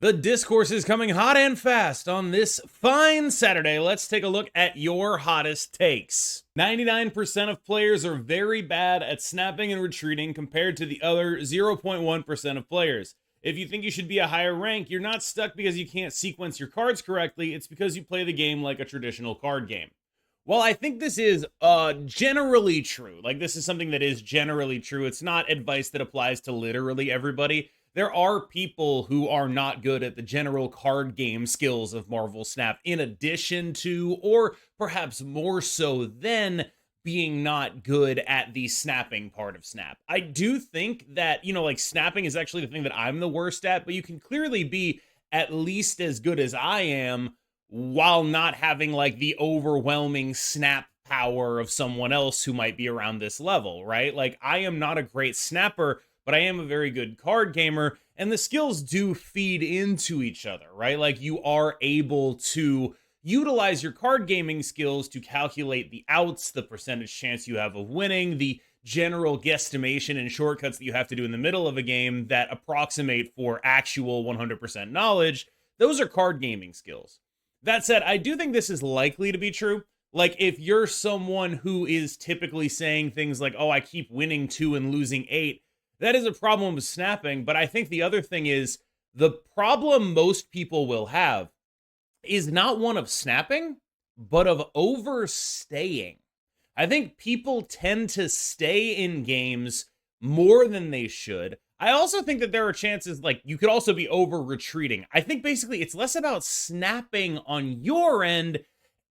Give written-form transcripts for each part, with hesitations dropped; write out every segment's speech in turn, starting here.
The discourse is coming hot and fast on this fine Saturday. Let's take a look at your hottest takes. 99% of players are very bad at snapping and retreating compared to the other 0.1% of players. If you think you should be a higher rank, you're not stuck because you can't sequence your cards correctly. It's because you play the game like a traditional card game. Well, I think this is generally true. Like, this is something that is generally true. It's not advice that applies to literally everybody. There are people who are not good at the general card game skills of Marvel Snap, in addition to, or perhaps more so than, being not good at the snapping part of Snap. I do think that, like, snapping is actually the thing that I'm the worst at, but you can clearly be at least as good as I am while not having, like, the overwhelming snap power of someone else who might be around this level, right? Like, I am not a great snapper, but I am a very good card gamer, and the skills do feed into each other, right? Like, you are able to utilize your card gaming skills to calculate the outs, the percentage chance you have of winning, the general guesstimation and shortcuts that you have to do in the middle of a game that approximate for actual 100% knowledge. Those are card gaming skills. That said, I do think this is likely to be true. Like, if you're someone who is typically saying things like, oh, I keep winning 2 and losing 8, that is a problem with snapping. But I think the other thing is, the problem most people will have is not one of snapping, but of overstaying. I think people tend to stay in games more than they should. I also think that there are chances, like, you could also be over retreating. I think basically it's less about snapping on your end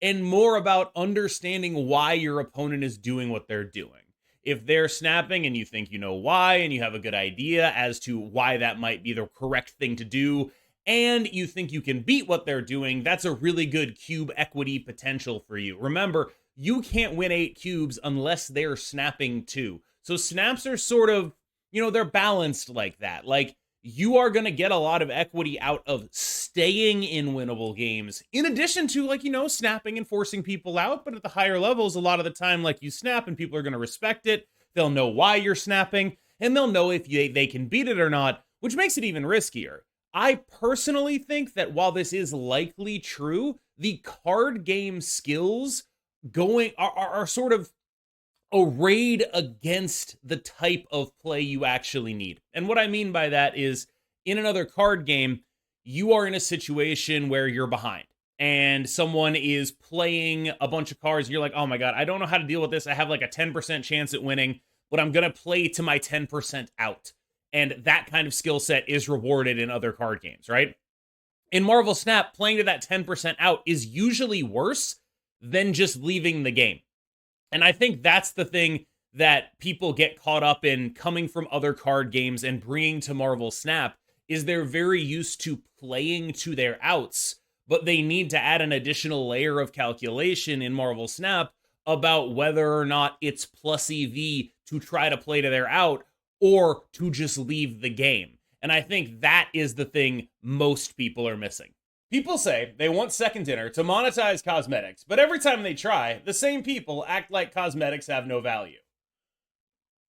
and more about understanding why your opponent is doing what they're doing. If they're snapping and you think you know why, and you have a good idea as to why that might be the correct thing to do, and you think you can beat what they're doing, that's a really good cube equity potential for you. Remember, you can't win 8 cubes unless they're snapping too. So snaps are sort of, they're balanced like that. Like, you are going to get a lot of equity out of staying in winnable games, in addition to, like, snapping and forcing people out. But at the higher levels, a lot of the time, like, you snap and people are going to respect it. They'll know why you're snapping, and they'll know if they can beat it or not, which makes it even riskier. I personally think that while this is likely true, the card game skills are sort of arrayed against the type of play you actually need. And what I mean by that is, in another card game, you are in a situation where you're behind and someone is playing a bunch of cards. And you're like, oh my God, I don't know how to deal with this. I have like a 10% chance at winning, but I'm going to play to my 10% out. And that kind of skill set is rewarded in other card games, right? In Marvel Snap, playing to that 10% out is usually worse than just leaving the game. And I think that's the thing that people get caught up in coming from other card games and bringing to Marvel Snap, is they're very used to playing to their outs, but they need to add an additional layer of calculation in Marvel Snap about whether or not it's plus EV to try to play to their out or to just leave the game. And I think that is the thing most people are missing. People say they want Second Dinner to monetize cosmetics, but every time they try, the same people act like cosmetics have no value.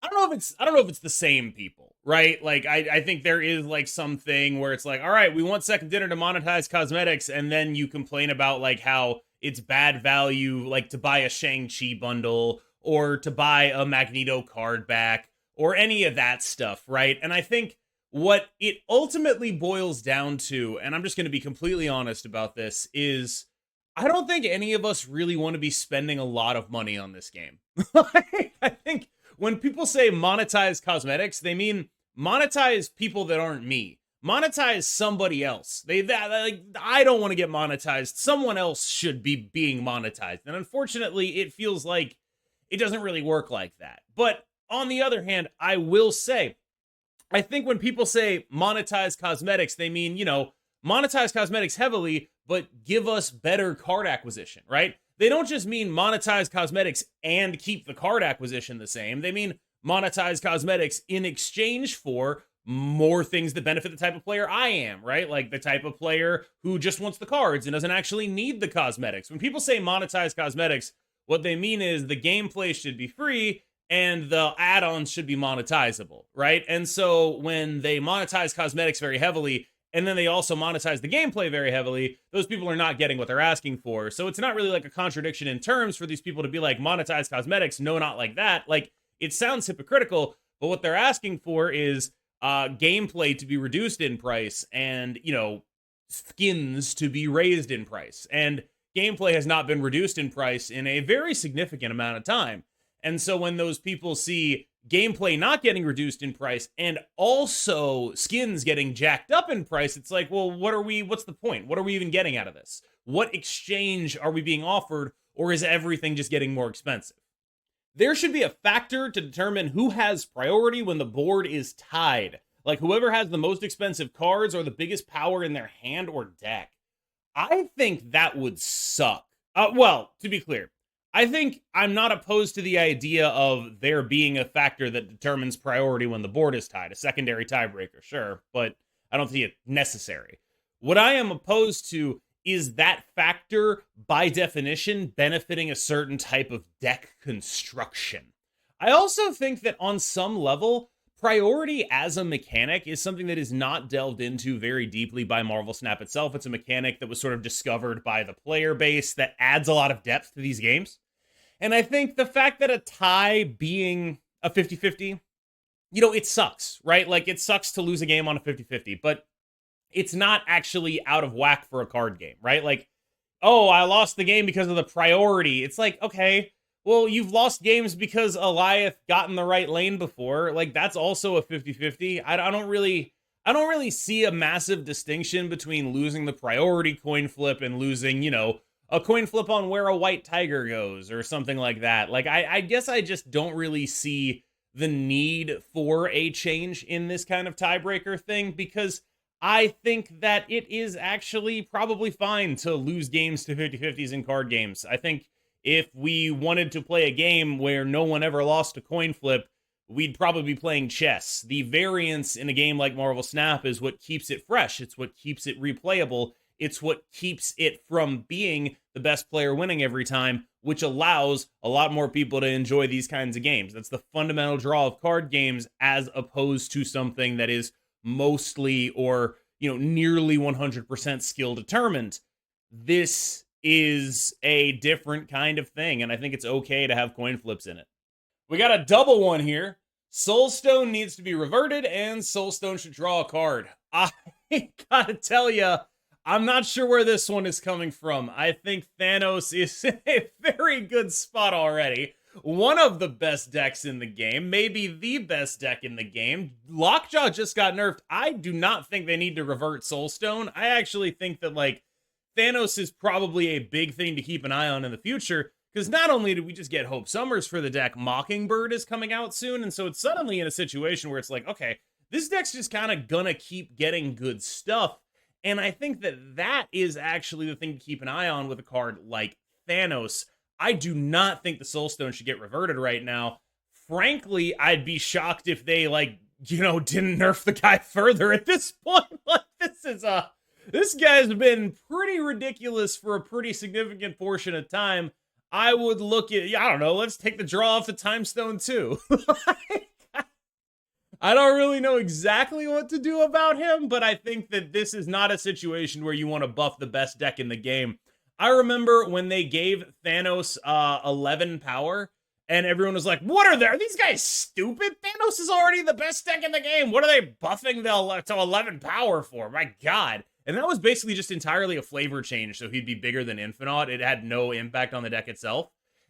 I don't know if it's the same people, right? Like, I think there is, like, something where it's like, all right, we want Second Dinner to monetize cosmetics, and then you complain about, like, how it's bad value, like, to buy a Shang-Chi bundle or to buy a Magneto card back or any of that stuff, right? And I think what it ultimately boils down to, and I'm just going to be completely honest about this, is I don't think any of us really want to be spending a lot of money on this game. I think when people say monetize cosmetics, they mean monetize people that aren't me. Monetize somebody else. I don't want to get monetized. Someone else should be being monetized. And unfortunately, it feels like it doesn't really work like that. But on the other hand, I will say, I think when people say monetize cosmetics, they mean, monetize cosmetics heavily, but give us better card acquisition, right? They don't just mean monetize cosmetics and keep the card acquisition the same. They mean monetize cosmetics in exchange for more things that benefit the type of player I am, right? Like the type of player who just wants the cards and doesn't actually need the cosmetics. When people say monetize cosmetics, what they mean is the gameplay should be free and the add-ons should be monetizable, right? And so when they monetize cosmetics very heavily, and then they also monetize the gameplay very heavily, those people are not getting what they're asking for. So it's not really like a contradiction in terms for these people to be like, monetize cosmetics, no, not like that. Like, it sounds hypocritical, but what they're asking for is gameplay to be reduced in price and, you know, skins to be raised in price. And gameplay has not been reduced in price in a very significant amount of time. And so when those people see gameplay not getting reduced in price and also skins getting jacked up in price, it's like, well, what's the point? What are we even getting out of this? What exchange are we being offered, or is everything just getting more expensive? There should be a factor to determine who has priority when the board is tied. Like, whoever has the most expensive cards or the biggest power in their hand or deck. I think that would suck. Well, to be clear, I think I'm not opposed to the idea of there being a factor that determines priority when the board is tied, a secondary tiebreaker, sure, but I don't think it's necessary. What I am opposed to is that factor, by definition, benefiting a certain type of deck construction. I also think that on some level, priority as a mechanic is something that is not delved into very deeply by Marvel Snap itself. It's a mechanic that was sort of discovered by the player base that adds a lot of depth to these games. And I think the fact that a tie being a 50-50, you know, it sucks, right? Like, it sucks to lose a game on a 50-50, but it's not actually out of whack for a card game, right? Like, oh, I lost the game because of the priority. It's like, okay, well, you've lost games because Eliath got in the right lane before. Like, that's also a 50-50. I don't really see a massive distinction between losing the priority coin flip and losing, you know, a coin flip on where a white tiger goes or something like that. Like, I guess I just don't really see the need for a change in this kind of tiebreaker thing, because I think that it is actually probably fine to lose games to 50-50s in card games. I think if we wanted to play a game where no one ever lost a coin flip, we'd probably be playing chess. The variance in a game like Marvel Snap is what keeps it fresh. It's what keeps it replayable. It's what keeps it from being the best player winning every time, which allows a lot more people to enjoy these kinds of games. That's the fundamental draw of card games, as opposed to something that is mostly or, you know, nearly 100% skill determined. This is a different kind of thing, and I think it's okay to have coin flips in it. We got a double one here. Soulstone needs to be reverted, and Soulstone should draw a card. I gotta tell you, I'm not sure where this one is coming from. I think Thanos is in a very good spot already. One of the best decks in the game, maybe the best deck in the game. Lockjaw just got nerfed. I do not think they need to revert Soulstone. I actually think that, like, Thanos is probably a big thing to keep an eye on in the future, because not only did we just get Hope Summers for the deck, Mockingbird is coming out soon, and so it's suddenly in a situation where it's like, okay, this deck's just kind of gonna keep getting good stuff, and I think that that is actually the thing to keep an eye on with a card like Thanos. I do not think the Soulstone should get reverted right now. Frankly, I'd be shocked if they, like, you know, didn't nerf the guy further at this point. Like, this guy's been pretty ridiculous for a pretty significant portion of time. I would look at, I don't know, let's take the draw off the Time Stone too. I don't really know exactly what to do about him, but I think that this is not a situation where you want to buff the best deck in the game. I remember when they gave Thanos 11 power, and everyone was like, what are these guys stupid? Thanos is already the best deck in the game. What are they buffing to 11 power for? My God. And that was basically just entirely a flavor change, so he'd be bigger than Infinite. It had no impact on the deck itself.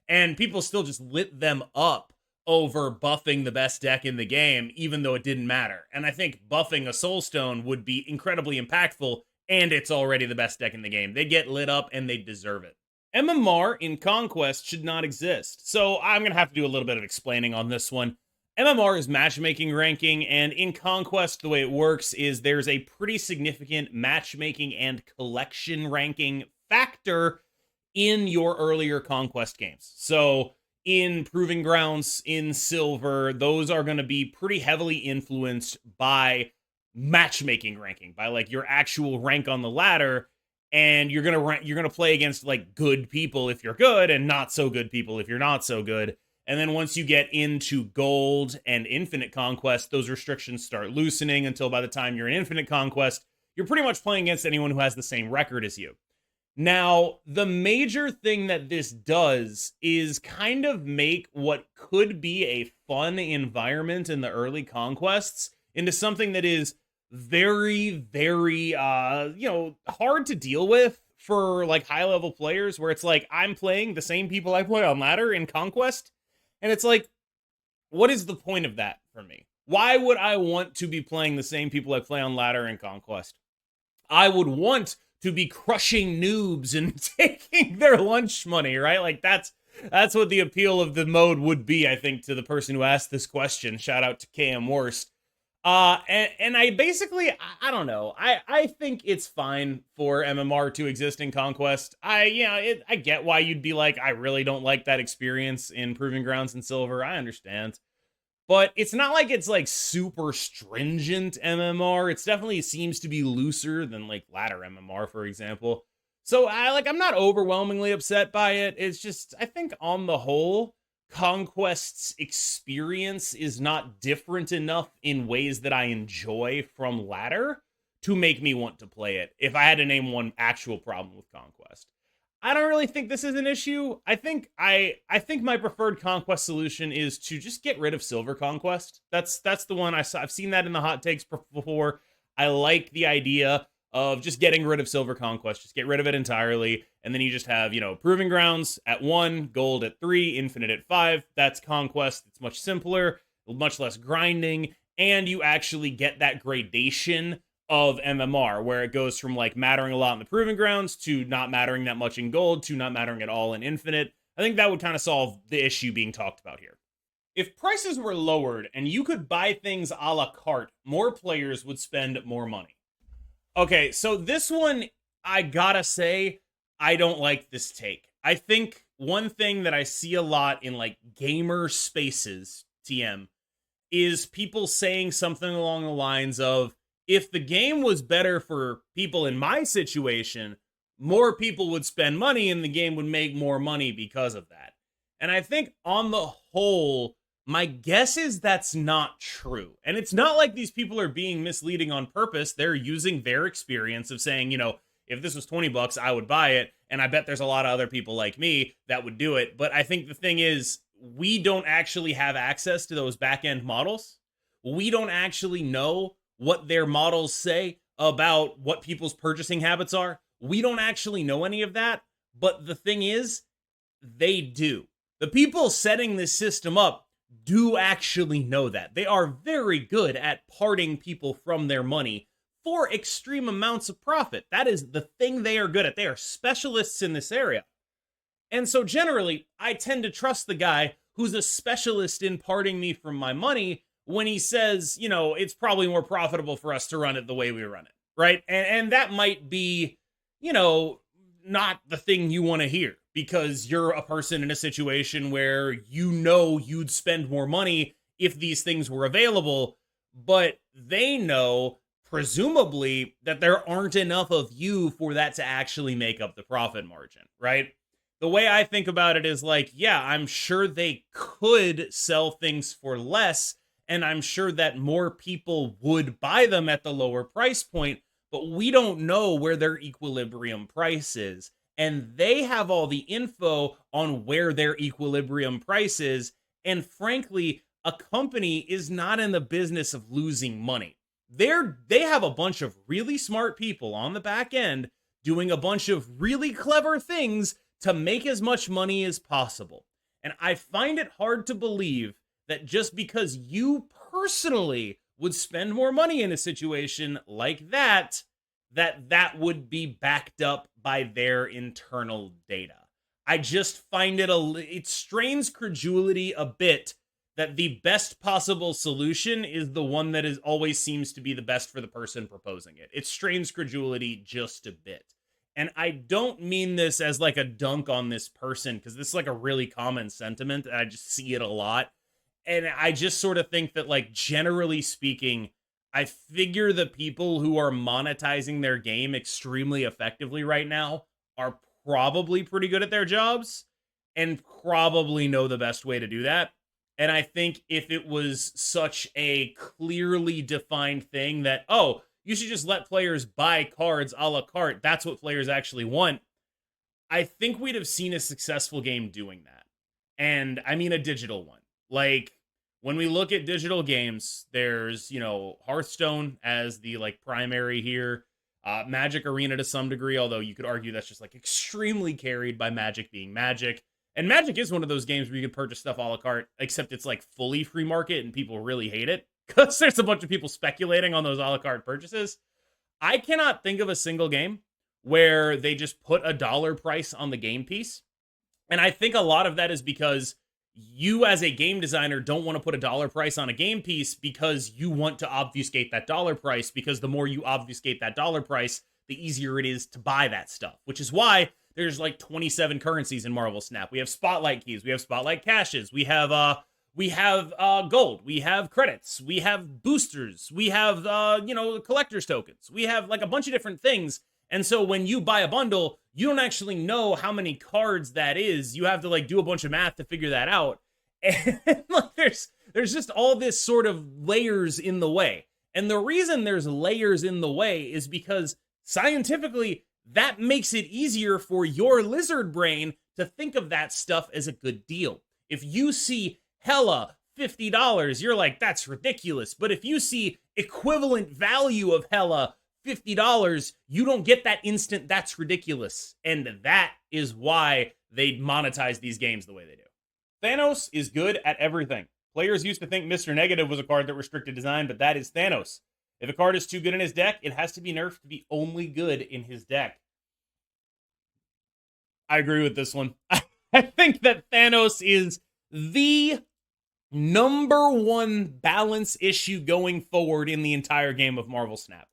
And people still just lit them up over buffing the best deck in the game, even though it didn't matter. And I think buffing a Soulstone would be incredibly impactful, and it's already the best deck in the game. They'd get lit up, and they'd deserve it. MMR in Conquest should not exist. So I'm going to have to do a little bit of explaining on this one. MMR is matchmaking ranking, and in Conquest, the way it works is there's a pretty significant matchmaking and collection ranking factor in your earlier Conquest games. So in Proving Grounds, in Silver, those are going to be pretty heavily influenced by matchmaking ranking, by like your actual rank on the ladder, and you're going to play against like good people if you're good and not so good people if you're not so good. And then once you get into Gold and Infinite Conquest, those restrictions start loosening until by the time you're in Infinite Conquest, you're pretty much playing against anyone who has the same record as you. Now, the major thing that this does is kind of make what could be a fun environment in the early conquests into something that is very, very, hard to deal with for like high level players, where it's like, I'm playing the same people I play on ladder in conquest. And it's like, what is the point of that for me? Why would I want to be playing the same people I play on ladder in conquest? I would want to be crushing noobs and taking their lunch money, right? Like that's what the appeal of the mode would be, I think, to the person who asked this question. Shout out to KM Worst. And I basically, I don't know. I think it's fine for MMR to exist in Conquest. I get why you'd be like, I really don't like that experience in Proving Grounds and Silver. I understand. But it's not like it's like super stringent MMR. It's definitely seems to be looser than like ladder MMR, for example. So I'm not overwhelmingly upset by it. It's just, I think on the whole, Conquest's experience is not different enough in ways that I enjoy from ladder to make me want to play it. If I had to name one actual problem with Conquest, I don't really think this is an issue. I think my preferred Conquest solution is to just get rid of Silver Conquest. That's the one I've seen that in the hot takes before. I like the idea of just getting rid of Silver Conquest. Just get rid of it entirely, and then you just have, Proving Grounds at 1, Gold at 3, Infinite at 5. That's Conquest. It's much simpler, much less grinding, and you actually get that gradation of MMR, where it goes from like mattering a lot in the Proving Grounds to not mattering that much in Gold to not mattering at all in Infinite. I think that would kind of solve the issue being talked about here. If prices were lowered and you could buy things a la carte, more players would spend more money. Okay, so this one, I gotta say, I don't like this take. I think one thing that I see a lot in like gamer spaces, TM, is people saying something along the lines of, if the game was better for people in my situation, more people would spend money and the game would make more money because of that. And I think on the whole, my guess is that's not true. And it's not like these people are being misleading on purpose. They're using their experience of saying, if this was $20, I would buy it. And I bet there's a lot of other people like me that would do it. But I think the thing is, we don't actually have access to those back-end models. We don't actually know what their models say about what people's purchasing habits are. We don't actually know any of that. But the thing is, they do. The people setting this system up do actually know that. They are very good at parting people from their money for extreme amounts of profit. That is the thing they are good at. They are specialists in this area. And so generally, I tend to trust the guy who's a specialist in parting me from my money when he says, it's probably more profitable for us to run it the way we run it, right? And that might be, not the thing you want to hear, because you're a person in a situation where you'd spend more money if these things were available, but they know, presumably, that there aren't enough of you for that to actually make up the profit margin, right? The way I think about it is like, yeah, I'm sure they could sell things for less, and I'm sure that more people would buy them at the lower price point, but we don't know where their equilibrium price is. And they have all the info on where their equilibrium price is. And frankly, a company is not in the business of losing money. They have a bunch of really smart people on the back end doing a bunch of really clever things to make as much money as possible. And I find it hard to believe that just because you personally would spend more money in a situation like that would be backed up by their internal data. I just find it strains credulity a bit that the best possible solution is the one that always seems to be the best for the person proposing it. It strains credulity just a bit. And I don't mean this as like a dunk on this person, because this is like a really common sentiment, and I just see it a lot. And I just sort of think that, like, generally speaking, I figure the people who are monetizing their game extremely effectively right now are probably pretty good at their jobs and probably know the best way to do that. And I think if it was such a clearly defined thing that, oh, You should just let players buy cards a la carte. That's what players actually want. I think we'd have seen a successful game doing that. And I mean a digital one. Like, when we look at digital games, there's, Hearthstone as the like primary here. Magic Arena to some degree, although you could argue that's just like extremely carried by Magic being Magic. And Magic is one of those games where you can purchase stuff a la carte, except it's like fully free market and people really hate it because there's a bunch of people speculating on those a la carte purchases. I cannot think of a single game where they just put a dollar price on the game piece. And I think a lot of that is because you as a game designer don't want to put a dollar price on a game piece because you want to obfuscate that dollar price, because the more you obfuscate that dollar price, the easier it is to buy that stuff, which is why there's like 27 currencies in Marvel Snap. We have spotlight keys, we have spotlight caches, we have gold, we have credits, we have boosters, we have collector's tokens, we have like a bunch of different things. And so when you buy a bundle, you don't actually know how many cards that is. You have to like do a bunch of math to figure that out. And like there's just all this sort of layers in the way. And the reason there's layers in the way is because scientifically that makes it easier for your lizard brain to think of that stuff as a good deal. If you see hella $50, you're like, that's ridiculous. But if you see equivalent value of hella $50, you don't get that instant that's ridiculous. And that is why they monetize these games the way they do. Thanos is good at everything. Players used to think Mr. Negative was a card that restricted design, but that is Thanos. If a card is too good in his deck, it has to be nerfed to be only good in his deck. I agree with this one. I think that Thanos is the number one balance issue going forward in the entire game of Marvel Snap.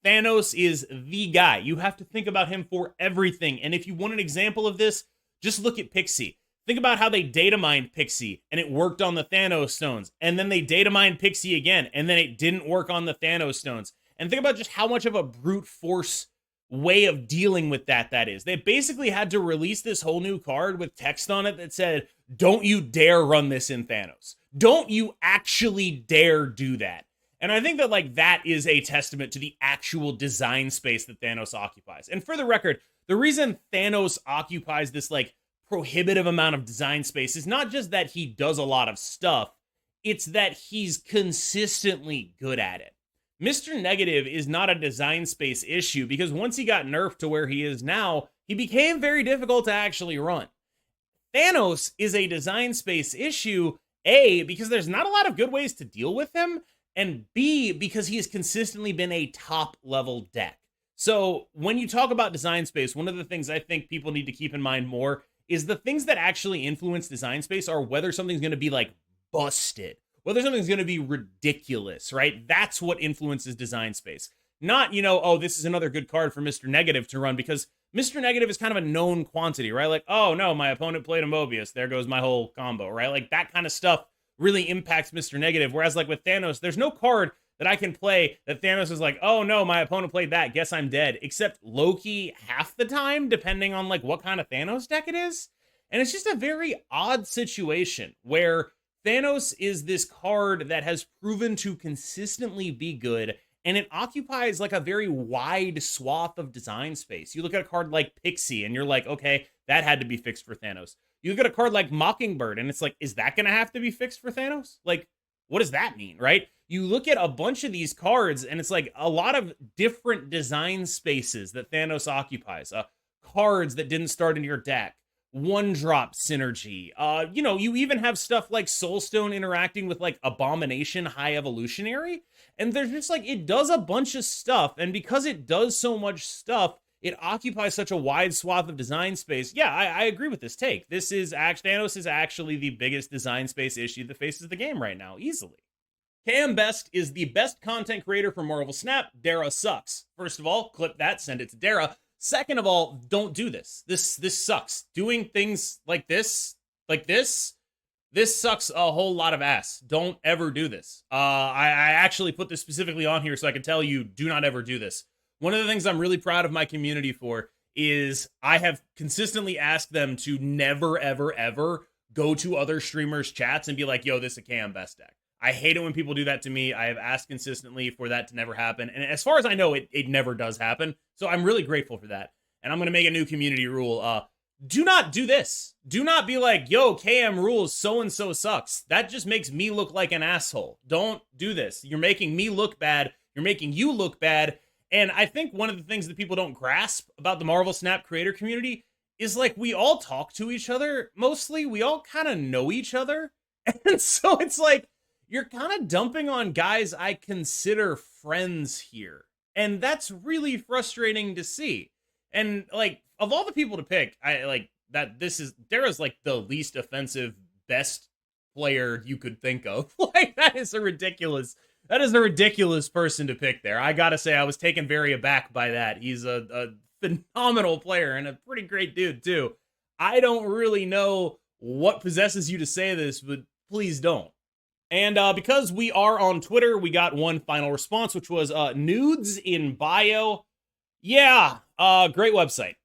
Thanos is the guy. You have to think about him for everything. And if you want an example of this, just look at Pixie. Think about how they data mined Pixie and it worked on the Thanos stones. And then they data mined Pixie again and then it didn't work on the Thanos stones. And think about just how much of a brute force way of dealing with that is. They basically had to release this whole new card with text on it that said, don't you dare run this in Thanos. Don't you actually dare do that. And I think that like that is a testament to the actual design space that Thanos occupies. And for the record, the reason Thanos occupies this like prohibitive amount of design space is not just that he does a lot of stuff, it's that he's consistently good at it. Mr. Negative is not a design space issue because once he got nerfed to where he is now, he became very difficult to actually run. Thanos is a design space issue, A, because there's not a lot of good ways to deal with him, and B, because he has consistently been a top level deck. So when you talk about design space, one of the things I think people need to keep in mind more is the things that actually influence design space are whether something's going to be like busted, whether something's going to be ridiculous, right? That's what influences design space. Not, oh, this is another good card for Mr. Negative to run, because Mr. Negative is kind of a known quantity, right? Like, oh no, my opponent played a Mobius. There goes my whole combo, right? Like that kind of stuff really impacts Mr. Negative. Whereas like with Thanos, there's no card that I can play that Thanos is like, oh no, my opponent played that, guess I'm dead. Except Loki half the time, depending on like what kind of Thanos deck it is. And it's just a very odd situation where Thanos is this card that has proven to consistently be good, and it occupies like a very wide swath of design space. You look at a card like Pixie and you're like, okay, that had to be fixed for Thanos. You look at a card like Mockingbird and it's like, is that going to have to be fixed for Thanos? Like, what does that mean, right? You look at a bunch of these cards and it's like a lot of different design spaces that Thanos occupies. Cards that didn't start in your deck. One-drop synergy. You even have stuff like Soulstone interacting with like Abomination High Evolutionary. And there's just like, it does a bunch of stuff. And because it does so much stuff, it occupies such a wide swath of design space. Yeah, I agree with this take. Thanos is actually the biggest design space issue that faces the game right now, easily. Cam Best is the best content creator for Marvel Snap. Dara sucks. First of all, clip that, send it to Dara. Second of all, don't do this. This sucks. Doing things like this sucks a whole lot of ass. Don't ever do this. I actually put this specifically on here so I can tell you, do not ever do this. One of the things I'm really proud of my community for is I have consistently asked them to never, ever, ever go to other streamers' chats and be like, yo, this is a Cam Best deck. I hate it when people do that to me. I have asked consistently for that to never happen. And as far as I know, it never does happen. So I'm really grateful for that. And I'm going to make a new community rule. Do not do this. Do not be like, yo, KM rules, so-and-so sucks. That just makes me look like an asshole. Don't do this. You're making me look bad. You're making you look bad. And I think one of the things that people don't grasp about the Marvel Snap creator community is like we all talk to each other mostly. We all kind of know each other. And so it's like you're kind of dumping on guys I consider friends here. And that's really frustrating to see. And like of all the people to pick, I like that Dara's like the least offensive best player you could think of. Like that is a ridiculous person to pick there. I gotta say, I was taken very aback by that. He's a phenomenal player and a pretty great dude, too. I don't really know what possesses you to say this, but please don't. And because we are on Twitter, we got one final response, which was nudes in bio. Yeah, great website.